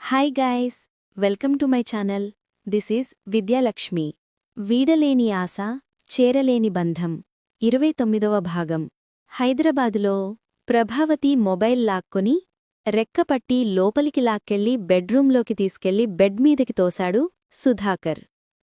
Hi guys, welcome to my channel. This is Vidyalakshmi. వీడలేని ఆశ, చేరలేని బంధం 29వ భాగం. హైదరాబాదులో ప్రభావతి మొబైల్ లాక్కొని రెక్కపట్టి లోపలికి లాక్కెళ్లి బెడ్రూంలోకి తీసుకెళ్లి బెడ్ మీదకి తోశాడు సుధాకర్.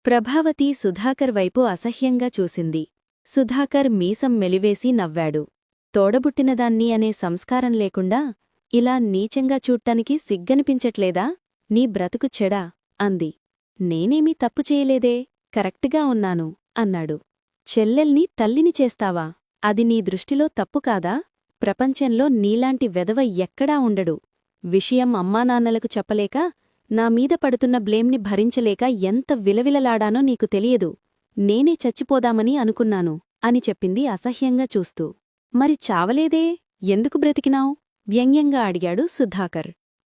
ప్రభావతి సుధాకర్ వైపు అసహ్యంగా చూసింది. సుధాకర్ మీసం మెలివేసి నవ్వాడు. తోడబుట్టినదాన్ని అనే సంస్కారం లేకుండా ఇలా నీచంగా చూడ్టానికి సిగ్గనిపించట్లేదా? నీ బ్రతుకు చెడా అంది. నేనేమీ తప్పు చేయలేదే, కరెక్ట్గా ఉన్నాను అన్నాడు. చెల్లెల్ని తల్లిని చేస్తావా? అది నీ దృష్టిలో తప్పు కాదా? ప్రపంచంలో నీలాంటి వెధవ ఎక్కడా ఉండడు. విషయం అమ్మానాన్నలకు చెప్పలేక నామీద పడుతున్న బ్లేమ్ని భరించలేక ఎంత విలవిలలాడానో నీకు తెలియదు. నేనే చచ్చిపోదామని అనుకున్నాను అని చెప్పింది అసహ్యంగా చూస్తూ. మరి చావలేదే, ఎందుకు బ్రతికినావ్? వ్యంగ్యంగా అడిగాడు సుధాకర్.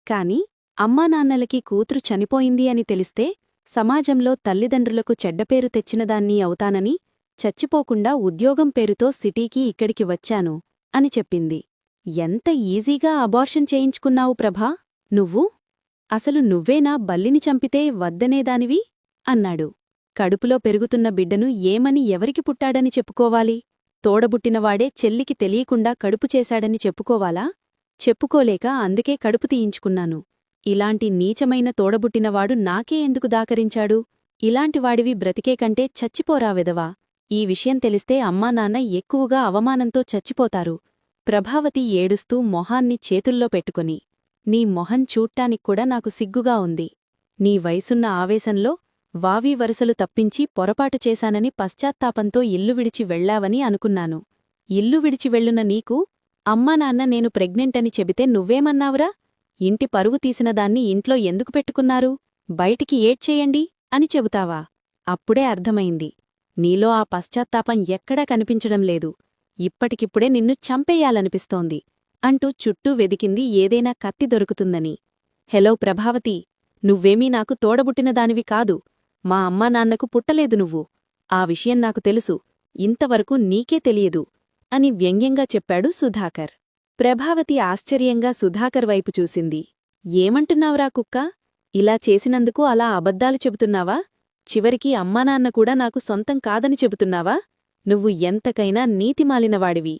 కాని అమ్మానాన్నలకి కూతురు చనిపోయింది అని తెలిస్తే సమాజంలో తల్లిదండ్రులకు చెడ్డపేరు తెచ్చినదాన్ని అవుతానని చచ్చిపోకుండా ఉద్యోగం పేరుతో సిటీకి ఇక్కడికి వచ్చాను అని చెప్పింది. ఎంత ఈజీగా అబార్షన్ చేయించుకున్నావు ప్రభా నువ్వు? అసలు నువ్వేనా బల్లిని చంపితే వద్దనేదానివి అన్నాడు. కడుపులో పెరుగుతున్న బిడ్డను ఏమని ఎవరికి పుట్టాడని చెప్పుకోవాలి? తోడబుట్టినవాడే చెల్లికి తెలియకుండా కడుపు చేశాడని చెప్పుకోవాలా? చెప్పుకోలేక అందుకే కడుపు తీయించుకున్నాను. ఇలాంటి నీచమైన తోడబుట్టినవాడు నాకే ఎందుకు దాకరించాడు? ఇలాంటివాడివి బ్రతికే కంటే చచ్చిపోరా వెదవా. ఈ విషయం తెలిస్తే అమ్మానాన్న ఎక్కువగా అవమానంతో చచ్చిపోతారు. ప్రభావతి ఏడుస్తూ మొహాన్ని చేతుల్లో పెట్టుకుని, నీ మొహం చూడ్టానిక్కూడా నాకు సిగ్గుగా ఉంది. నీ వయసున్న ఆవేశంలో వావీ వరుసలు తప్పించి పొరపాటు చేశానని పశ్చాత్తాపంతో ఇల్లు విడిచి వెళ్లావని అనుకున్నాను. ఇల్లు విడిచి వెళ్ళున నీకు అమ్మానాన్న నేను ప్రెగ్నెంటని చెబితే నువ్వేమన్నావురా? ఇంటి పరువు తీసినదాన్ని ఇంట్లో ఎందుకు పెట్టుకున్నారు? బయటికి ఏడ్చేయండి అని చెబుతావా? అప్పుడే అర్థమైంది. నీలో ఆ పశ్చాత్తాపం ఎక్కడా కనిపించడం లేదు. ఇప్పటికిప్పుడే నిన్ను చంపేయాలనిపిస్తోంది అంటూ చుట్టూ వెదికింది ఏదైనా కత్తి దొరుకుతుందని. హెలో ప్రభావతి, నువ్వేమీ నాకు తోడబుట్టినదానివి కాదు. మా అమ్మానాన్నకు పుట్టలేదు నువ్వు. ఆ విషయం నాకు తెలుసు. ఇంతవరకు నీకే తెలియదు అని వ్యంగ్యంగా చెప్పాడు సుధాకర్. ప్రభావతి ఆశ్చర్యంగా సుధాకర్ వైపు చూసింది. ఏమంటున్నావురా కుక్క? ఇలా చేసినందుకు అలా అబద్ధాలు చెబుతున్నావా? చివరికి అమ్మానాన్న కూడా నాకు సొంతం కాదని చెబుతున్నావా? నువ్వు ఎంతకైనా నీతిమాలినవాడివి.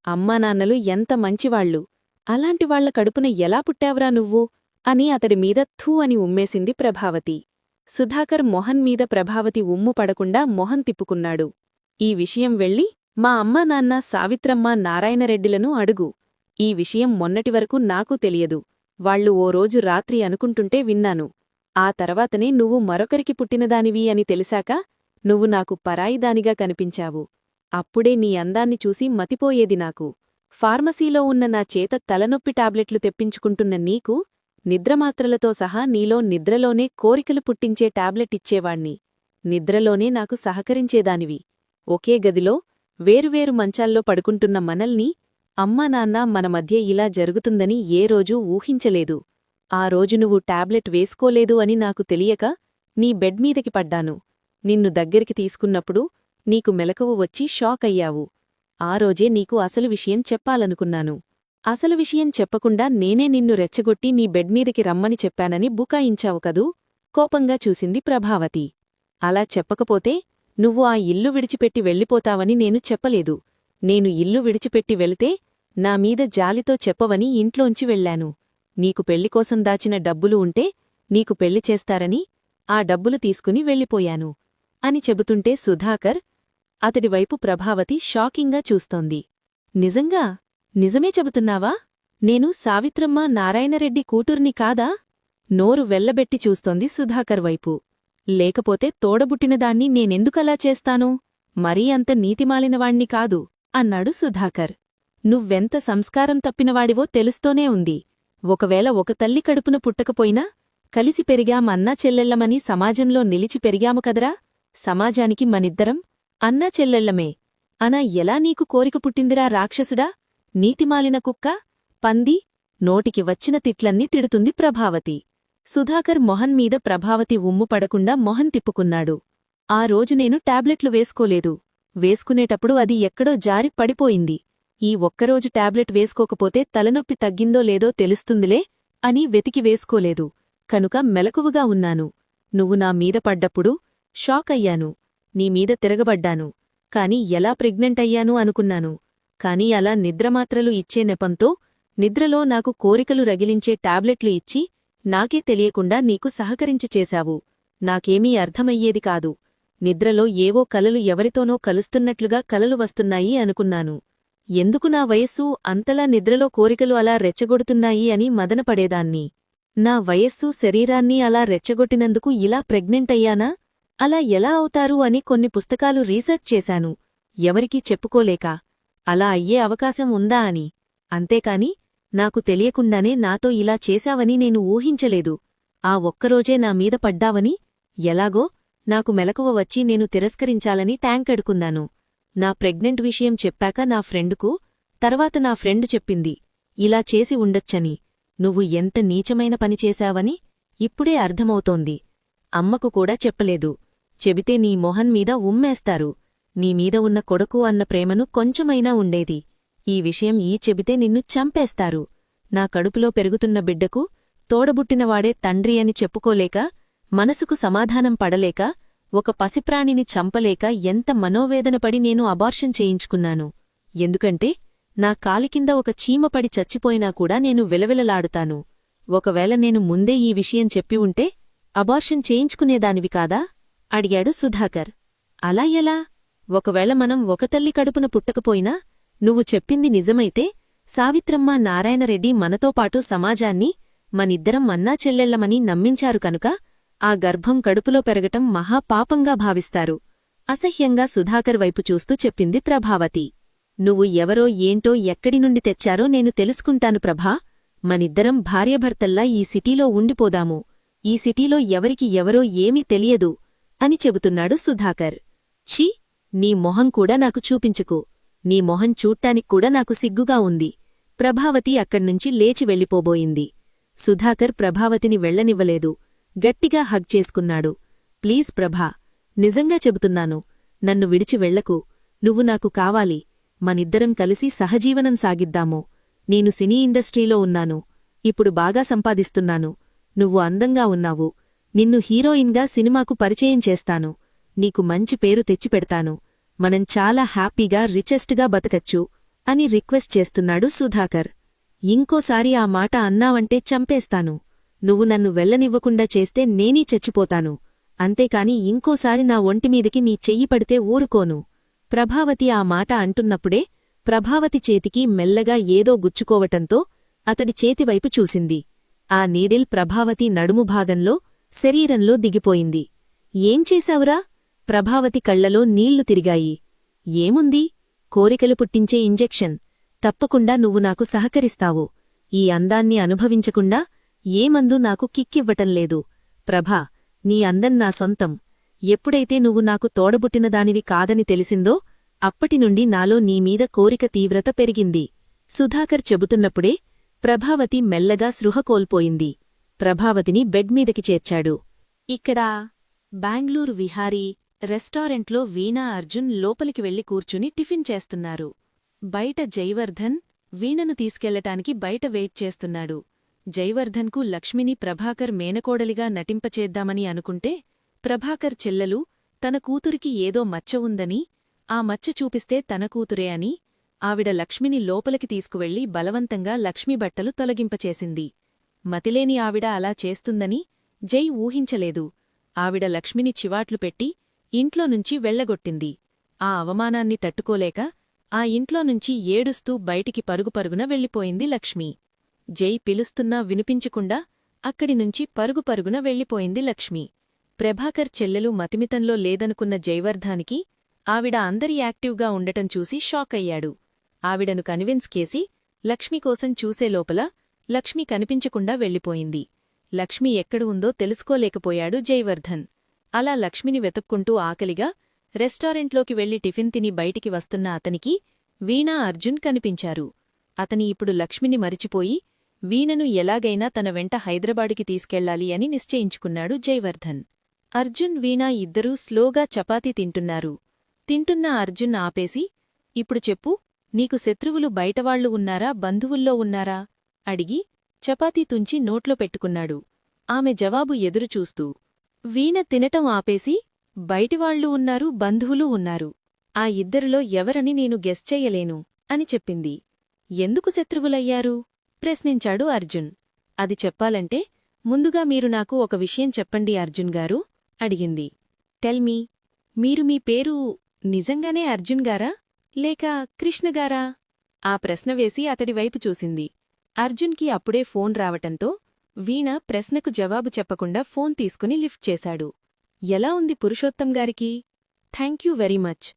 అమ్మానాన్నలు ఎంత మంచివాళ్లు. అలాంటివాళ్ల కడుపున ఎలా పుట్టావురా నువ్వు అని అతడిమీద థూ అని ఉమ్మేసింది ప్రభావతి. సుధాకర్ మొహన్మీద ప్రభావతి ఉమ్ము పడకుండా మొహం తిప్పుకున్నాడు. ఈ విషయం వెళ్ళి మా అమ్మానాన్న సావిత్రమ్మ నారాయణరెడ్డిలను అడుగు. ఈ విషయం మొన్నటివరకు నాకూ తెలియదు. వాళ్లు ఓ రోజు రాత్రి అనుకుంటుంటే విన్నాను. ఆ తర్వాతనే నువ్వు మరొకరికి పుట్టినదానివి అని తెలిసాక నువ్వు నాకు పరాయిదానిగా కనిపించావు. అప్పుడే నీ అందాన్ని చూసి మతిపోయేది నాకు. ఫార్మసీలో ఉన్న నా చేత తలనొప్పి టాబ్లెట్లు తెప్పించుకుంటున్న నీకు నిద్రమాత్రలతో సహా నీలో నిద్రలోనే కోరికలు పుట్టించే టాబ్లెట్ ఇచ్చేవాణ్ణి. నిద్రలోనే నాకు సహకరించేదానివి. ఒకే గదిలో వేరువేరు మంచాల్లో పడుకుంటున్న మనల్ని అమ్మానాన్న మన మధ్య ఇలా జరుగుతుందని ఏ రోజూ ఊహించలేదు. ఆ రోజు నువ్వు టాబ్లెట్ వేసుకోలేదు అని నాకు తెలియక నీ బెడ్ మీదకి పడ్డాను. నిన్ను దగ్గరికి తీసుకున్నప్పుడు నీకు మెలకువ వచ్చి షాక్ అయ్యావు. ఆ రోజే నీకు అసలు విషయం చెప్పాలనుకున్నాను. అసలు విషయం చెప్పకుండా నేనే నిన్ను రెచ్చగొట్టి నీ బెడ్ మీదకి రమ్మని చెప్పానని బుకాయించావు కదూ? కోపంగా చూసింది ప్రభావతి. అలా చెప్పకపోతే నువ్వు ఆ ఇల్లు విడిచిపెట్టి వెళ్ళిపోతావని నేను చెప్పలేదు. నేను ఇల్లు విడిచిపెట్టి వెళితే నామీద జాలితో చెప్పవని ఇంట్లోంచి వెళ్లాను. నీకు పెళ్లికోసం దాచిన డబ్బులు ఉంటే నీకు పెళ్లి చేస్తారని ఆ డబ్బులు తీసుకుని వెళ్ళిపోయాను అని చెబుతుంటే సుధాకర్ అతడివైపు ప్రభావతి షాకింగ్గా చూస్తోంది. నిజంగా? నిజమే చెబుతున్నావా? నేను సావిత్రమ్మ నారాయణరెడ్డి కూతుర్ని కాదా? నోరు వెళ్లబెట్టి చూస్తోంది సుధాకర్ వైపు. లేకపోతే తోడబుట్టినదాన్ని నేనెందుకలా చేస్తాను? మరీ అంత నీతిమాలినవాణ్ణి కాదు అన్నాడు సుధాకర్. నువ్వెంత సంస్కారం తప్పినవాడివో తెలుస్తూనే ఉంది. ఒకవేళ ఒక తల్లి కడుపున పుట్టకపోయినా కలిసి పెరిగామన్నా చెల్లెళ్లమని సమాజంలో నిలిచి పెరిగాము కదరా. సమాజానికి మనిద్దరం అన్నా చెల్లెళ్లమే అనా ఎలా నీకు కోరిక పుట్టిందిరా రాక్షసుడా, నీతిమాలిన కుక్క, పంది? నోటికి వచ్చిన తిట్లన్నీ తిడుతుంది ప్రభావతి. సుధాకర్ మొహన్మీద ప్రభావతి ఉమ్ము పడకుండా మొహం తిప్పుకున్నాడు. ఆ రోజు నేను టాబ్లెట్లు వేసుకోలేదు. వేసుకునేటప్పుడు అది ఎక్కడో జారి పడిపోయింది. ఈ ఒక్కరోజు టాబ్లెట్ వేసుకోకపోతే తలనొప్పి తగ్గిందో లేదో తెలుస్తుందిలే అని వెతికి వేసుకోలేదు. కనుక మెలకువగా ఉన్నాను. నువ్వు నా మీద పడ్డప్పుడు షాక్ అయ్యాను. నీమీద తిరగబడ్డాను. కాని ఎలా ప్రెగ్నెంట్ అయ్యాను అనుకున్నాను. కాని అలా నిద్రమాత్రలు ఇచ్చే నెపంతో నిద్రలో నాకు కోరికలు రగిలించే టాబ్లెట్లు ఇచ్చి నాకే తెలియకుండా నీకు సహకరించి చేశావు. నాకేమీ అర్థమయ్యేది కాదు. నిద్రలో ఏవో కలలు ఎవరితోనో కలుస్తున్నట్లుగా కలలు వస్తున్నాయి అనుకున్నాను. ఎందుకు నా వయస్సు అంతలా నిద్రలో కోరికలు అలా రెచ్చగొడుతున్నాయి అని మదనపడేదాన్ని. నా వయస్సు శరీరాన్ని అలా రెచ్చగొట్టినందుకు ఇలా ప్రెగ్నెంట్ అయ్యానా? అలా ఎలా అవుతారు అని కొన్ని పుస్తకాలు రీసెర్చ్ చేశాను, ఎవరికీ చెప్పుకోలేక. అలా అయ్యే అవకాశం ఉందా అని. అంతేకాని నాకు తెలియకుండానే నాతో ఇలా చేశావని నేను ఊహించలేదు. ఆ ఒక్కరోజే నా మీద పడ్డావని ఎలాగో నాకు మెలకువ వచ్చి నేను తిరస్కరించాలని ట్యాంకడుకున్నాను. నా ప్రెగ్నెంట్ విషయం చెప్పాక నా ఫ్రెండుకు, తర్వాత నా ఫ్రెండ్ చెప్పింది ఇలా చేసి ఉండొచ్చని. నువ్వు ఎంత నీచమైన పని చేశావని ఇప్పుడే అర్థమవుతోంది. అమ్మకు కూడా చెప్పలేదు. చెబితే నీ మొహం మీద ఉమ్మేస్తారు. నీమీద ఉన్న కొడుకు అన్న ప్రేమను కొంచెమైనా ఉండేది. ఈ విషయం చెబితే నిన్ను చంపేస్తారు. నా కడుపులో పెరుగుతున్న బిడ్డకు తోడబుట్టినవాడే తండ్రి అని చెప్పుకోలేక, మనసుకు సమాధానం పడలేక, ఒక పసిప్రాణిని చంపలేక ఎంత మనోవేదనపడి నేను అబార్షన్ చేయించుకున్నాను. ఎందుకంటే నా కాలికింద ఒక చీమపడి చచ్చిపోయినా కూడా నేను విలవిలలాడుతాను. ఒకవేళ నేను ముందే ఈ విషయం చెప్పి ఉంటే అబార్షన్ చేయించుకునేదానివి కాదా? అడిగాడు సుధాకర్. అలా ఎలా? ఒకవేళ మనం ఒక తల్లి కడుపున పుట్టకపోయినా నువ్వు చెప్పింది నిజమైతే సావిత్రమ్మ, నారాయణరెడ్డి మనతోపాటు సమాజాన్ని మనిద్దరం అన్నా చెల్లెళ్లమని నమ్మించారు కనుక ఆ గర్భం కడుపులో పెరగటం మహాపాపంగా భావిస్తారు. అసహ్యంగా సుధాకర్ వైపు చూస్తూ చెప్పింది ప్రభావతి. నువ్వు ఎవరో ఏంటో ఎక్కడి నుండి తెచ్చారో నేను తెలుసుకుంటాను ప్రభా. మనిద్దరం భార్యాభర్తల్లా ఈ సిటీలో ఉండిపోదాము. ఈ సిటీలో ఎవరికి ఎవరో ఏమీ తెలియదు అని చెబుతున్నాడు సుధాకర్. ఛీ, నీ మొహం కూడా నాకు చూపించుకు. నీ మొహం చూడ్టానిక్కూడా నాకు సిగ్గుగా ఉంది. ప్రభావతి అక్కడ్నుంచి లేచి వెళ్ళిపోబోయింది. సుధాకర్ ప్రభావతిని వెళ్లనివ్వలేదు. గట్టిగా హగ్ చేసుకున్నాడు. ప్లీజ్ ప్రభా, నిజంగా చెబుతున్నాను, నన్ను విడిచి వెళ్లకు. నువ్వు నాకు కావాలి. మనిద్దరం కలిసి సహజీవనం సాగిద్దాము. నేను సినీ ఇండస్ట్రీలో ఉన్నాను. ఇప్పుడు బాగా సంపాదిస్తున్నాను. నువ్వు అందంగా ఉన్నావు. నిన్ను హీరోయిన్గా సినిమాకు పరిచయం చేస్తాను. నీకు మంచి పేరు తెచ్చిపెడతాను. మనం చాలా హ్యాపీగా రిచెస్ట్గా బతకచ్చు అని రిక్వెస్ట్ చేస్తున్నాడు సుధాకర్. ఇంకోసారి ఆ మాట అన్నావంటే చంపేస్తాను. నువ్వు నన్ను వెళ్లనివ్వకుండా చేస్తే నేనీ చచ్చిపోతాను. అంతేకాని ఇంకోసారి నా ఒంటిమీదికి నీ చెయ్యి పడితే ఊరుకోను. ప్రభావతి ఆ మాట అంటున్నప్పుడే ప్రభావతి చేతికి మెల్లగా ఏదో గుచ్చుకోవటంతో అతడి చేతివైపు చూసింది. ఆ నీడిల్ ప్రభావతి నడుము భాగంలో, శరీరంలో దిగిపోయింది. ఏం చేశావురా? ప్రభావతి కళ్లలో నీళ్లు తిరిగాయి. ఏముంది, కోరికలు పుట్టించే ఇంజెక్షన్. తప్పకుండా నువ్వు నాకు సహకరిస్తావు. ఈ అందాన్ని అనుభవించకుండా ఏ మందు నాకు కిక్కివ్వటంలేదు. ప్రభా, నీ అందం నా సొంతం. ఎప్పుడైతే నువ్వు నాకు తోడబుట్టినదానివి కాదని తెలిసిందో అప్పటినుండి నాలో నీమీద కోరిక తీవ్రత పెరిగింది. సుధాకర్ చెబుతున్నప్పుడే ప్రభావతి మెల్లగా స్పృహ కోల్పోయింది. ప్రభావతిని బెడ్ మీదకి చేర్చాడు. ఇక్కడ బెంగళూరు విహారీ రెస్టారెంట్లో వీణా, అర్జున్ లోపలికి వెళ్లి కూర్చుని టిఫిన్ చేస్తున్నారు. బయట జైవర్ధన్ వీణను తీసుకెళ్లటానికి బయట వెయిట్ చేస్తున్నాడు. జైవర్ధన్కు లక్ష్మిని ప్రభాకర్ మేనకోడలిగా నటింపచేద్దామని అనుకుంటే ప్రభాకర్ చెల్లెలు తన కూతురికి ఏదో మచ్చ ఉందని, ఆ మచ్చ చూపిస్తే తన కూతురే అని ఆవిడ లక్ష్మిని లోపలికి తీసుకువెళ్లి బలవంతంగా లక్ష్మి బట్టలు తొలగింపచేసింది. మతిలేని ఆవిడ అలా చేస్తుందని జై ఊహించలేదు. ఆవిడ లక్ష్మిని చివాట్లు పెట్టి ఇంట్లోనుంచి వెళ్లగొట్టింది. ఆ అవమానాన్ని తట్టుకోలేక ఆ ఇంట్లోనుంచి ఏడుస్తూ బయటికి పరుగుపరుగున వెళ్ళిపోయింది లక్ష్మి. జై పిలుస్తున్నా వినిపించకుండా అక్కడినుంచి పరుగుపరుగున వెళ్ళిపోయింది లక్ష్మి. ప్రభాకర్ చెల్లెలు మతిమితంలో లేదనుకున్న జైవర్ధానికి ఆవిడ అందరి యాక్టివ్గా ఉండటం చూసి షాక్ అయ్యాడు. ఆవిడను కన్విన్స్ చేసి లక్ష్మి కోసం చూసేలోపల లక్ష్మి కనిపించకుండా వెళ్ళిపోయింది. లక్ష్మి ఎక్కడ ఉందో తెలుసుకోలేకపోయాడు జైవర్ధన్. అలా లక్ష్మిని వెతుక్కుంటూ ఆకలిగా రెస్టారెంట్లోకి వెళ్లి టిఫిన్ తిని బయటికి వస్తున్న అతనికి వీణా, అర్జున్ కనిపించారు. అతని ఇప్పుడు లక్ష్మిని మరిచిపోయి వీణను ఎలాగైనా తన వెంట హైదరాబాదుకి తీసుకెళ్లాలి అని నిశ్చయించుకున్నాడు జైవర్ధన్. అర్జున్, వీణా ఇద్దరూ స్లోగా చపాతీ తింటున్నారు. తింటున్న అర్జున్ ఆపేసి, ఇప్పుడు చెప్పు, నీకు శత్రువులు బయటవాళ్లు ఉన్నారా, బంధువుల్లో ఉన్నారా అడిగి చపాతీ తుంచి నోట్లో పెట్టుకున్నాడు. ఆమె జవాబు ఎదురుచూస్తూ. వీణ తినటం ఆపేసి, బయటివాళ్లు ఉన్నారు, బంధువులూ ఉన్నారు. ఆ ఇద్దరిలో ఎవరని నేను గెస్ చెయ్యలేను అని చెప్పింది. ఎందుకు శత్రువులయ్యారు? ప్రశ్నించాడు అర్జున్. అది చెప్పాలంటే ముందుగా మీరు నాకు ఒక విషయం చెప్పండి అర్జున్ గారు అడిగింది. టెల్మీ, మీరు మీ పేరు నిజంగానే అర్జున్ గారా లేక కృష్ణగారా? ఆ ప్రశ్న వేసి అతడి వైపు చూసింది. అర్జున్కి అప్పుడే ఫోన్ రావటంతో వీణ ప్రశ్నకు జవాబు చెప్పకుండా ఫోన్ తీసుకుని లిఫ్ట్ చేశాడు. ఎలా ఉంది పురుషోత్తం గారికి? Thank you very much.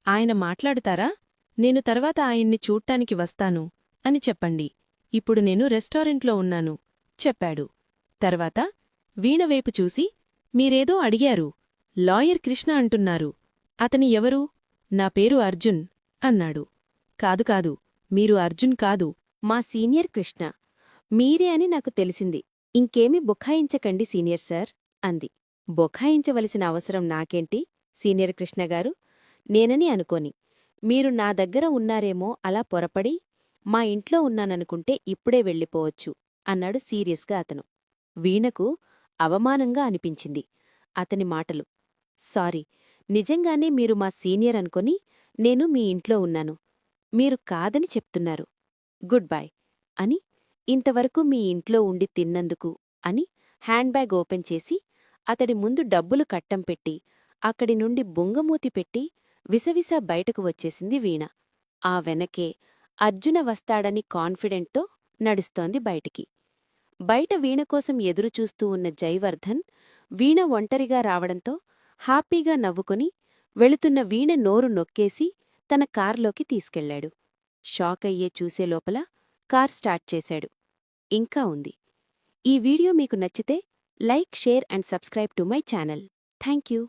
ఆయన మాట్లాడుతారా? నేను తర్వాత ఆయన్ని చూడ్టానికి వస్తాను అని చెప్పండి. ఇప్పుడు నేను రెస్టారెంట్లో ఉన్నాను చెప్పాడు. తర్వాత వీణవైపు చూసి, మీరేదో అడిగారు. లాయర్ కృష్ణ అంటున్నారు. అతని ఎవరు? నా పేరు అర్జున్ అన్నాడు. కాదు, మీరు అర్జున్ కాదు. మా సీనియర్ కృష్ణ. మీరే అని నాకు తెలిసింది. ఇంకేమీ బుఖాయించకండి సీనియర్ సార్ అంది. బొఖాయించవలసిన అవసరం నాకేంటి సీనియర్ కృష్ణగారు? నేనని అనుకోని మీరు నా దగ్గర ఉన్నారేమో అలా పొరపడి మా ఇంట్లో ఉన్నాననుకుంటే ఇప్పుడే వెళ్ళిపోవచ్చు అన్నాడు సీరియస్గా అతను. వీణకు అవమానంగా అనిపించింది అతని మాటలు. సారీ, నిజంగానే మీరు మా సీనియర్ అనుకొని నేను మీ ఇంట్లో ఉన్నాను. మీరు కాదని చెప్తున్నారు. గుడ్ బై అని, ఇంతవరకు మీ ఇంట్లో ఉండి తిన్నందుకు అని హ్యాండ్ బ్యాగ్ ఓపెన్ చేసి అతడి ముందు డబ్బులు కట్టం పెట్టి అక్కడి నుండి బుంగమూతి పెట్టి విసవిసా బయటకు వచ్చేసింది వీణ. ఆ వెనకే అర్జున వస్తాడని కాన్ఫిడెంట్తో నడుస్తోంది బయటికి. బయట వీణకోసం ఎదురుచూస్తూ ఉన్న జైవర్ధన్ వీణ ఒంటరిగా రావడంతో హ్యాపీగా నవ్వుకొని వెళుతున్న వీణ నోరు నొక్కేసి తన కార్లోకి తీసుకెళ్లాడు. షాకయ్యే చూసేలోపల కార్ స్టార్ట్ చేశాడు. ఇంకా ఉంది. ఈ వీడియో మీకు నచ్చితే like, share and subscribe to my channel. Thank you.